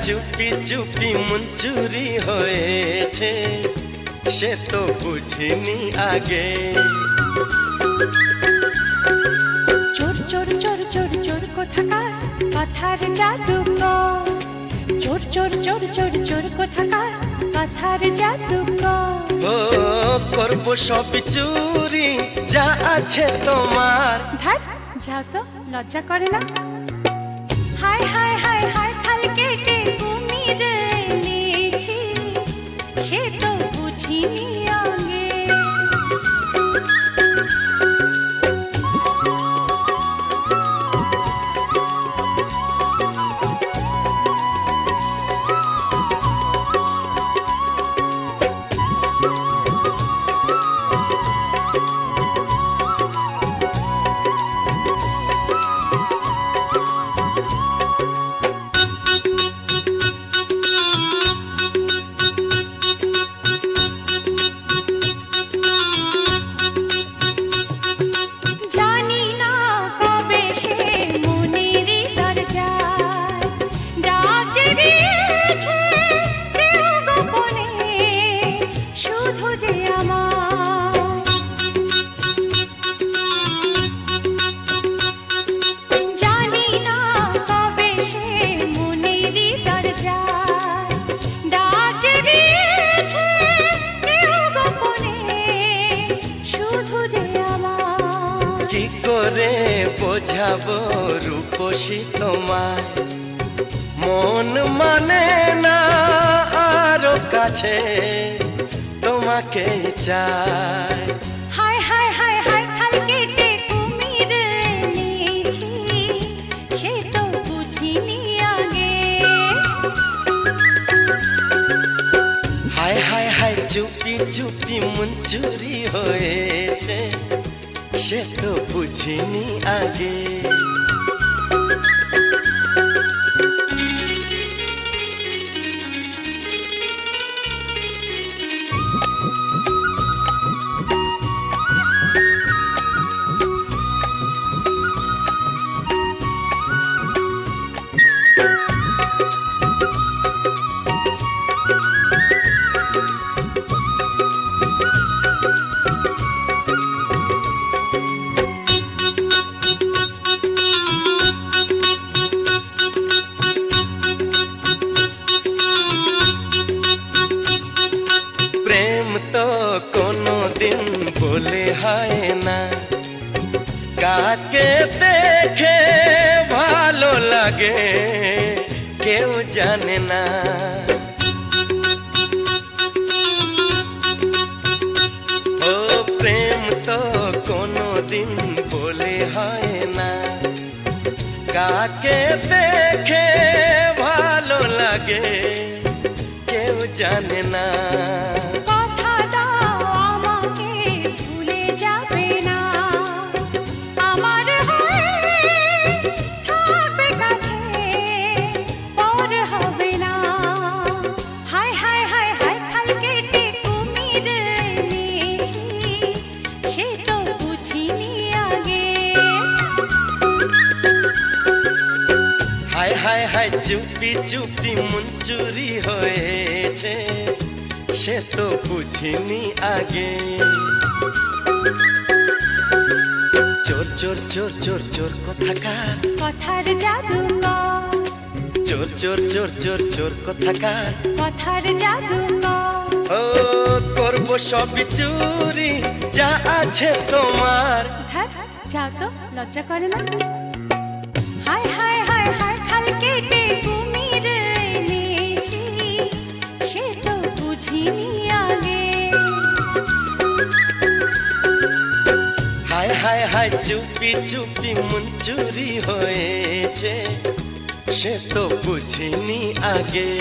চুপি চুপি মন চুরি হয়েছে, সে তো বুঝিনি আগে। চোর চোর চোর চোর চোর কোথাকার কথার জাদুকর, চোর চোর চোর চোর চোর কোথাকার কথার জাদুকর। ও করবো সব চুরি যা আছে তোমার। ধ্যাৎ, যাও তো, লজ্জা করে না? হায় হায় হায় হায় খাল কেটে কুমির এনেছি, সে তো বুঝিনি আগে। কি করে বোঝাবো রূপসী তোমায়, মন মানে না আরো কাছে তোমাকে চাই। হায় হায় হায় হায় খাল কেটে কুমির এনেছি, সে তো বুঝিনি আগে। হায় হায় হায় চুপি চুপি মন চুরি হয়েছে, সে তো বুঝিনি আগে। তো কোনো দিন বলে হয় না, কাকে দেখে ভালো লাগে কেউ জানে না। ও প্রেম তো কোনো দিন বলে হয় না, কাকে দেখে ভালো লাগে কেউ জানে না। হায় হায় হায় চুপি চুপি মন চুরি হয়েছে, সে তো বুঝিনি আগে। চোর চোর চোর চোর চোর কোথাকার কথার জাদুকর, চোর চোর চোর চোর চোর কোথাকার কথার জাদুকর। ও করবো সব চুরি যা আছে তোমার। ধ্যাৎ, যাও তো, লজ্জা করে না? হায় হায় হায় হায় খাল কেটে কুমির এনেছি, সে তো বুঝিনি আগে। হায় হায় হায় চুপি চুপি মন চুরি হয়েছে, সে তো বুঝিনি আগে।